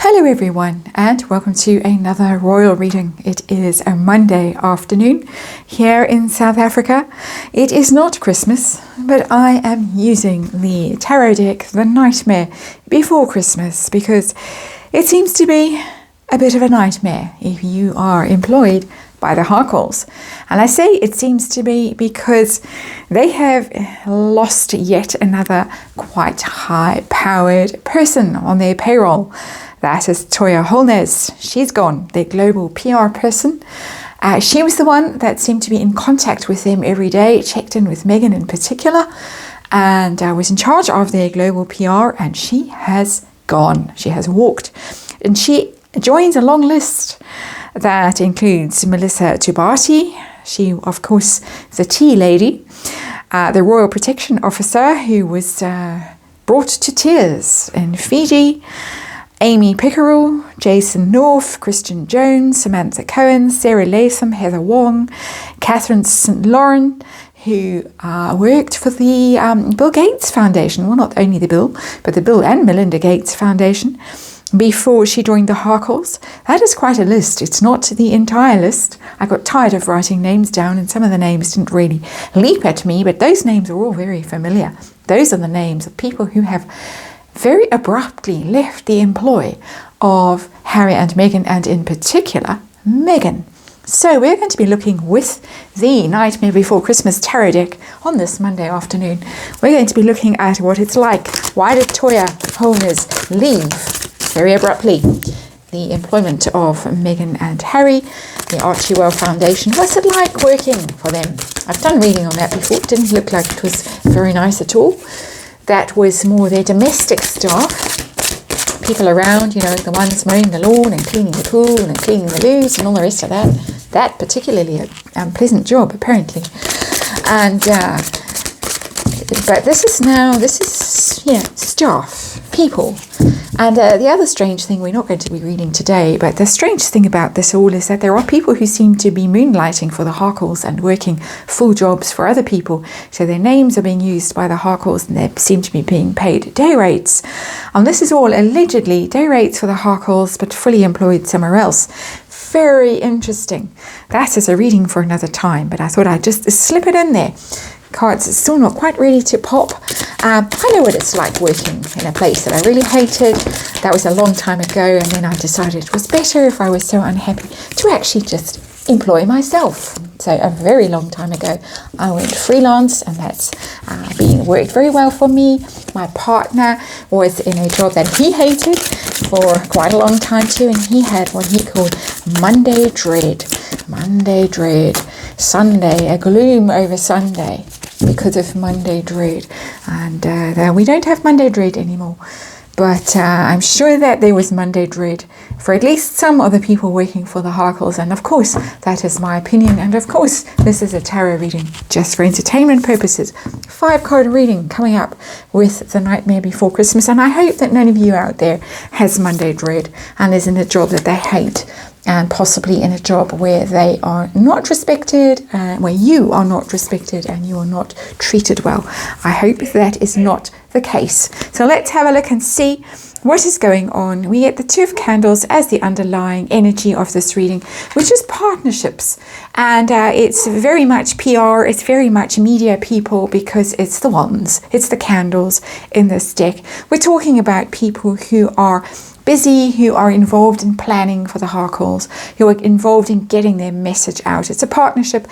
Hello everyone and welcome to another royal reading. It is a Monday afternoon here in South Africa. It is not Christmas, but I am using the tarot deck, the Nightmare Before Christmas, because it seems to be a bit of a nightmare if you are employed by the Harkles. And I say it seems to be because they have lost yet another quite high-powered person on their payroll. That is Toya Holness. She's gone, their global PR person. She was the one that seemed to be in contact with them every day, checked in with Meghan in particular, and was in charge of their global PR, and she has gone. She has walked. And she joins a long list that includes Melissa Tubati. She, of course, is a tea lady, the Royal Protection Officer who was brought to tears in Fiji, Amy Pickerel, Jason North, Christian Jones, Samantha Cohen, Sarah Latham, Heather Wong, Catherine St. Laurent, who worked for the Bill Gates Foundation. Well, not only the Bill, but the Bill and Melinda Gates Foundation before she joined the Harkles. That is quite a list. It's not the entire list. I got tired of writing names down and some of the names didn't really leap at me, but those names are all very familiar. Those are the names of people who have very abruptly left the employ of Harry and Meghan, and in particular, Meghan. So we're going to be looking with the Nightmare Before Christmas tarot deck on this Monday afternoon. We're going to be looking at what it's like. Why did Toya Holness leave very abruptly the employment of Meghan and Harry, the Archewell Foundation? What's it like working for them? I've done reading on that before. It didn't look like it was very nice at all. That was more their domestic staff, people around, you know, the ones mowing the lawn and cleaning the pool and cleaning the loos and all the rest of that. That particularly a pleasant job, apparently. And but this is staff, people. And the other strange thing, we're not going to be reading today, but the strange thing about this all is that there are people who seem to be moonlighting for the Harkles and working full jobs for other people. So their names are being used by the Harkles and they seem to be being paid day rates. And this is all allegedly day rates for the Harkles, but fully employed somewhere else. Very interesting. That is a reading for another time, but I thought I'd just slip it in there. Cards are still not quite ready to pop. I know what it's like working in a place that I really hated. That was a long time ago, and then I decided it was better if I was so unhappy to actually just employ myself. So a very long time ago, I went freelance, and that's worked very well for me. My partner was in a job that he hated for quite a long time too, and he had what he called Monday dread. Monday dread. Sunday, a gloom over Sunday because of Monday dread. And we don't have Monday dread anymore. But I'm sure that there was Monday dread for at least some of the people working for the Harkles. And of course, that is my opinion. And of course, this is a tarot reading just for entertainment purposes. 5-card reading coming up with the Nightmare Before Christmas. And I hope that none of you out there has Monday dread and is in a job that they hate, and possibly in a job where they are not respected, where you are not respected and you are not treated well. I hope that is not the case. So let's have a look and see what is going on. We get the Two of Candles as the underlying energy of this reading, which is partnerships. And it's very much PR, it's very much media people, because it's the wands, it's the candles in this deck. We're talking about people who are busy, who are involved in planning for the Harkles, who are involved in getting their message out. It's a partnership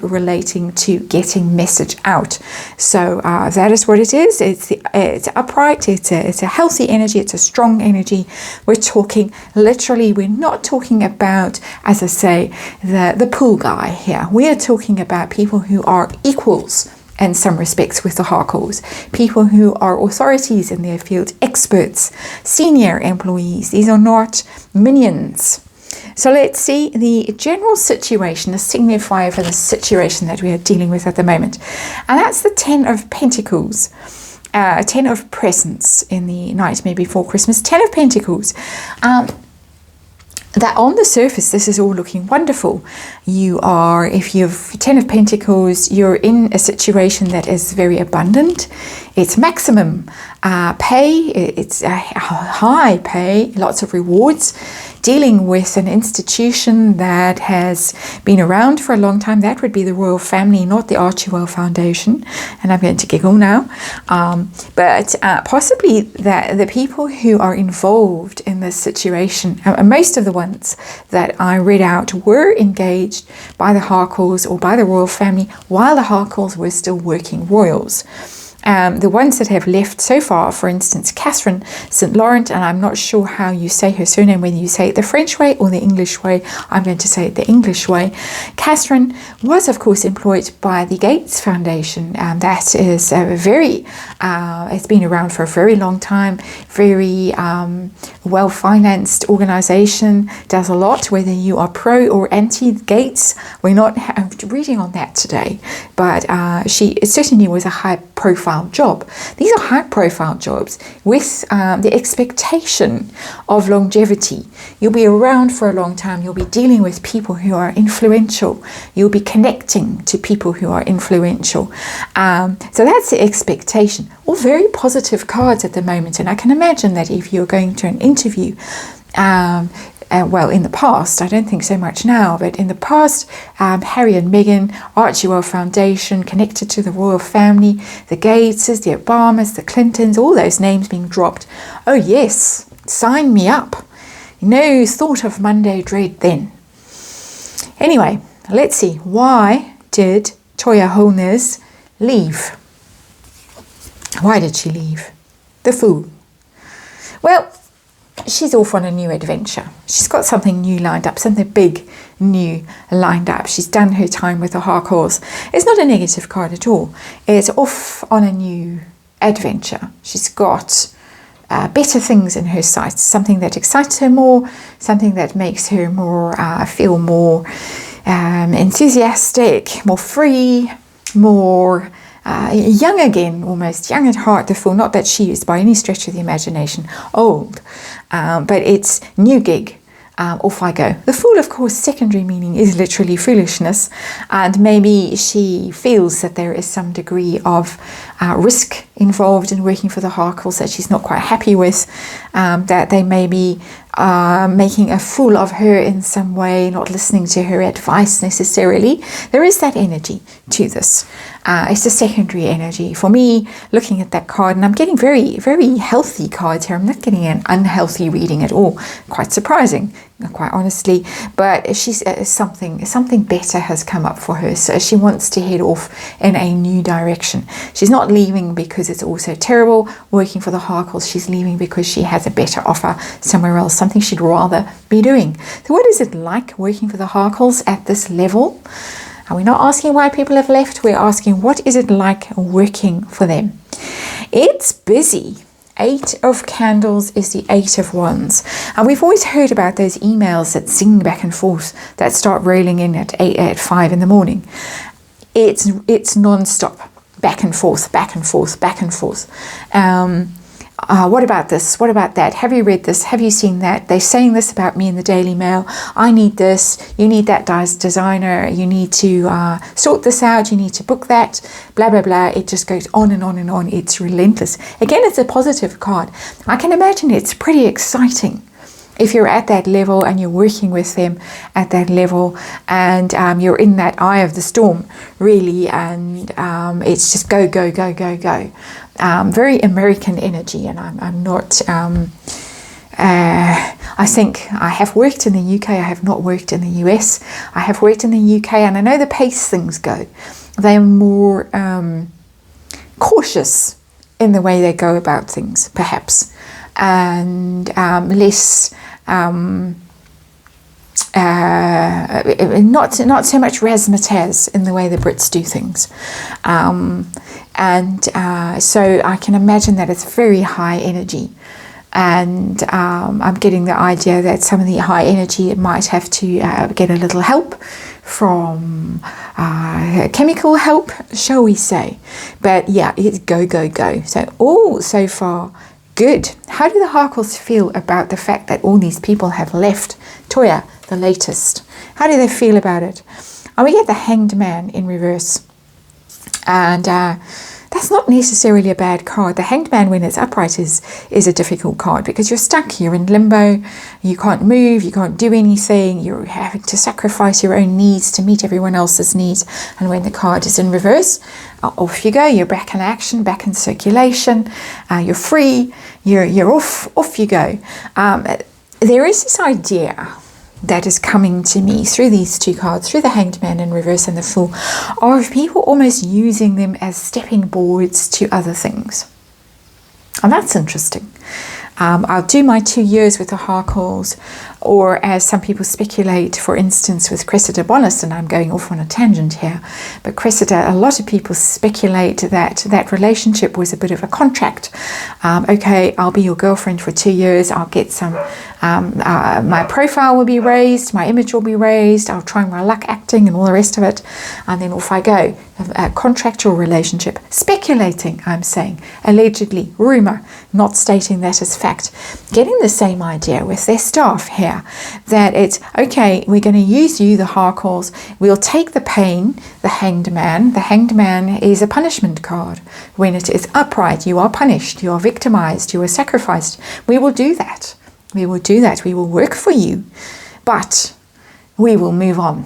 relating to getting message out. So that is what it is. It's upright, it's a healthy energy, it's a strong energy. We're talking literally, we're not talking about, as I say, the pool guy here. We are talking about people who are equals in some respects with the Harkles, people who are authorities in their field, experts, senior employees. These are not minions. So let's see the general situation, the signifier for the situation that we are dealing with at the moment. And that's the 10 of Pentacles, 10 of Presents in the Nightmare Before Christmas, 10 of Pentacles. That on the surface, this is all looking wonderful. You are, if you have 10 of Pentacles, you're in a situation that is very abundant. it's maximum pay, it's high pay, lots of rewards, dealing with an institution that has been around for a long time. That would be the royal family, not the Archewell Foundation. And I'm going to giggle now. But possibly the people who are involved in this situation, most of the ones that I read out were engaged by the Harcourts or by the royal family while the Harcourts were still working royals. The ones that have left so far, for instance, Catherine St. Laurent, and I'm not sure how you say her surname, whether you say it the French way or the English way. I'm going to say it the English way. Catherine was, of course, employed by the Gates Foundation. That is it's been around for a very long time, very well-financed organization, does a lot, whether you are pro or anti-Gates. We're not reading on that today, but it certainly was a high-profile job. These are high-profile jobs with the expectation of longevity. You'll be around for a long time. You'll be dealing with people who are influential. You'll be connecting to people who are influential. So that's the expectation. All very positive cards at the moment. And I can imagine that if you're going to an interview, well, in the past, I don't think so much now, but in the past, Harry and Meghan, Archewell Foundation, connected to the royal family, the Gateses, the Obamas, the Clintons, all those names being dropped. Oh yes, sign me up. No thought of Monday dread then. Anyway, let's see. Why did Toya Holness leave? Why did she leave? The Fool. Well, she's off on a new adventure. She's got something new lined up, something big new lined up. She's done her time with the Harcourts. It's not a negative card at all. It's off on a new adventure. She's got better things in her sights, something that excites her more, something that makes her more feel more enthusiastic, more free, more young again, almost young at heart, the Fool. Not that she is by any stretch of the imagination old, but it's new gig. Off I go. The Fool, of course, secondary meaning is literally foolishness, and maybe she feels that there is some degree of risk involved in working for the Harcourts that she's not quite happy with, that they may be making a fool of her in some way, not listening to her advice necessarily. There is that energy to this. It's a secondary energy. For me, looking at that card, and I'm getting very, very healthy cards here. I'm not getting an unhealthy reading at all. Quite surprising, quite honestly. But she's something better has come up for her. So she wants to head off in a new direction. She's not leaving because it's all so terrible working for the Harcourts. She's leaving because she has a better offer somewhere else, something she'd rather be doing. So what is it like working for the Harcourts at this level? We're not asking why people have left. We're asking what is it like working for them. It's busy. 8 of Candles is the 8 of Wands. And we've always heard about those emails that zing back and forth, that start rolling in at 5 in the morning. It's non-stop. Back and forth, back and forth, back and forth. What about this? What about that? Have you read this? Have you seen that? They're saying this about me in the Daily Mail. I need this. You need that designer. You need to sort this out. You need to book that. Blah, blah, blah. It just goes on and on and on. It's relentless. Again, it's a positive card. I can imagine it's pretty exciting if you're at that level and you're working with them at that level, and you're in that eye of the storm, really, and it's just go, go, go, go, go. Very American energy, and I'm not... I think I have worked in the UK, I have not worked in the US. I have worked in the UK, and I know the pace things go. They're more cautious in the way they go about things, perhaps, and less... not so much razzmatazz in the way the Brits do things, so I can imagine that it's very high energy, and I'm getting the idea that some of the high energy might have to get a little help from chemical help, shall we say. But yeah, it's go, go, go. So all so far good. How do the Harcourts feel about the fact that all these people have left Toya, the latest? How do they feel about it? And we get the Hanged Man in reverse. And that that's not necessarily a bad card. The Hanged Man, when it's upright, is a difficult card because you're stuck, you're in limbo, you can't move, you can't do anything, you're having to sacrifice your own needs to meet everyone else's needs. And when the card is in reverse, off you go, you're back in action, back in circulation, you're free, you're off you go. There is this idea that is coming to me through these two cards, through the Hanged Man in reverse and the Fool, of people almost using them as stepping boards to other things. And that's interesting. I'll do my 2 years with the Harkles, or as some people speculate, for instance, with Cressida Bonus, and I'm going off on a tangent here, but Cressida, a lot of people speculate that that relationship was a bit of a contract. Okay, I'll be your girlfriend for 2 years, I'll get some, my profile will be raised, my image will be raised, I'll try my luck acting and all the rest of it, and then off I go. A contractual relationship. Speculating, I'm saying, allegedly, rumour, not stating that as fact. Getting the same idea with their staff here, that it's, okay, we're going to use you, the Harkles, we'll take the pain, the Hanged Man. The Hanged Man is a punishment card. When it is upright, you are punished, you are victimized, you are sacrificed. We will do that. We will do that. We will work for you. But we will move on.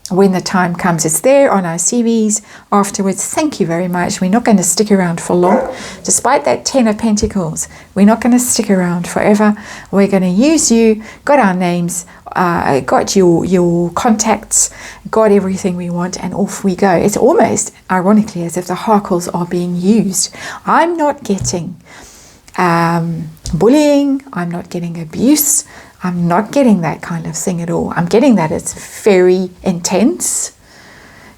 When the time comes, it's there on our CVs afterwards. Thank you very much. We're not going to stick around for long. Despite that 10 of Pentacles, we're not going to stick around forever. We're going to use you, got our names, got your contacts, got everything we want, and off we go. It's almost, ironically, as if the Harkles are being used. I'm not getting bullying. I'm not getting abuse. I'm not getting that kind of thing at all. I'm getting that it's very intense,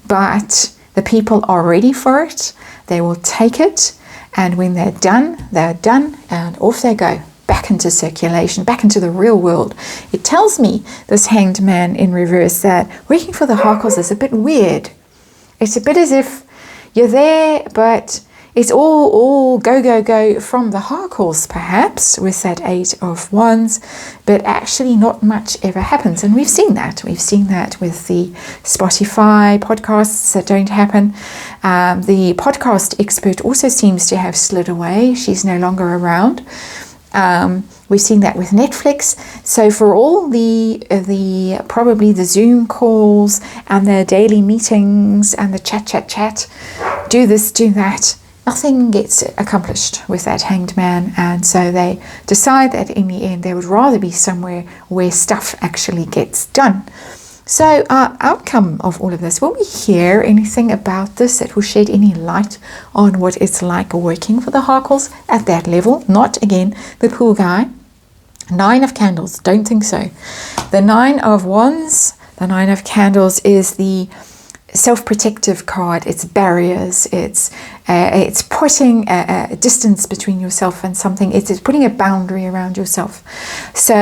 but the people are ready for it. They will take it, and when they're done, and off they go, back into circulation, back into the real world. It tells me, this Hanged Man in reverse, that working for the Harkles is a bit weird. It's a bit as if you're there, but it's all go from the Harkles, perhaps, with that 8 of Wands, but actually not much ever happens. And we've seen that. We've seen that with the Spotify podcasts that don't happen. The podcast expert also seems to have slid away. She's no longer around. We've seen that with Netflix. So for all the probably the Zoom calls and the daily meetings and the chat, do this, do that, nothing gets accomplished with that Hanged Man, and so they decide that in the end they would rather be somewhere where stuff actually gets done. So outcome of all of this, will we hear anything about this that will shed any light on what it's like working for the Harkles at that level? Not, again, the pool guy. 9 of Candles, don't think so. The 9 of Wands, the 9 of Candles is the self-protective card. It's barriers, it's putting a distance between yourself and something. It's putting a boundary around yourself. So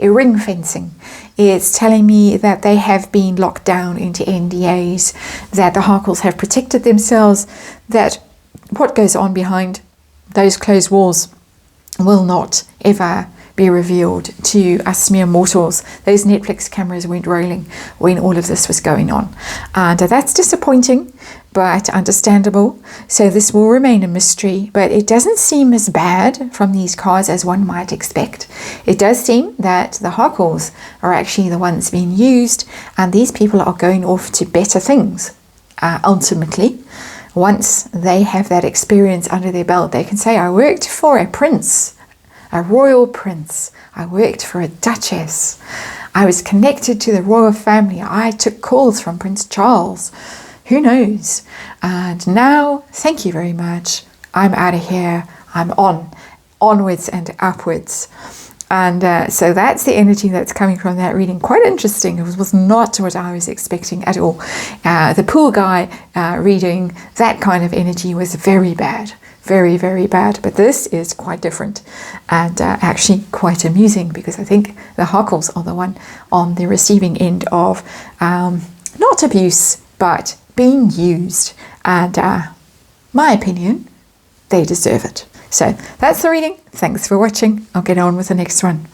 ring fencing. It's telling me that they have been locked down into NDAs, that the Harkles have protected themselves, that what goes on behind those closed walls will not ever be revealed to us mere mortals. Those Netflix cameras weren't rolling when all of this was going on, and that's disappointing but understandable. So this will remain a mystery, but it doesn't seem as bad from these cards as one might expect. It does seem that the Harkles are actually the ones being used, and these people are going off to better things. Ultimately, once they have that experience under their belt, they can say, I worked for a prince, a royal prince. I worked for a duchess. I was connected to the royal family. I took calls from Prince Charles. Who knows? And now, thank you very much. I'm out of here. I'm onwards and upwards. And so that's the energy that's coming from that reading. Quite interesting. It was not what I was expecting at all. The pool guy reading, that kind of energy was very bad. Very, very bad. But this is quite different and actually quite amusing, because I think the Harkles are the one on the receiving end of not abuse, but being used. And my opinion, they deserve it. So that's the reading. Thanks for watching. I'll get on with the next one.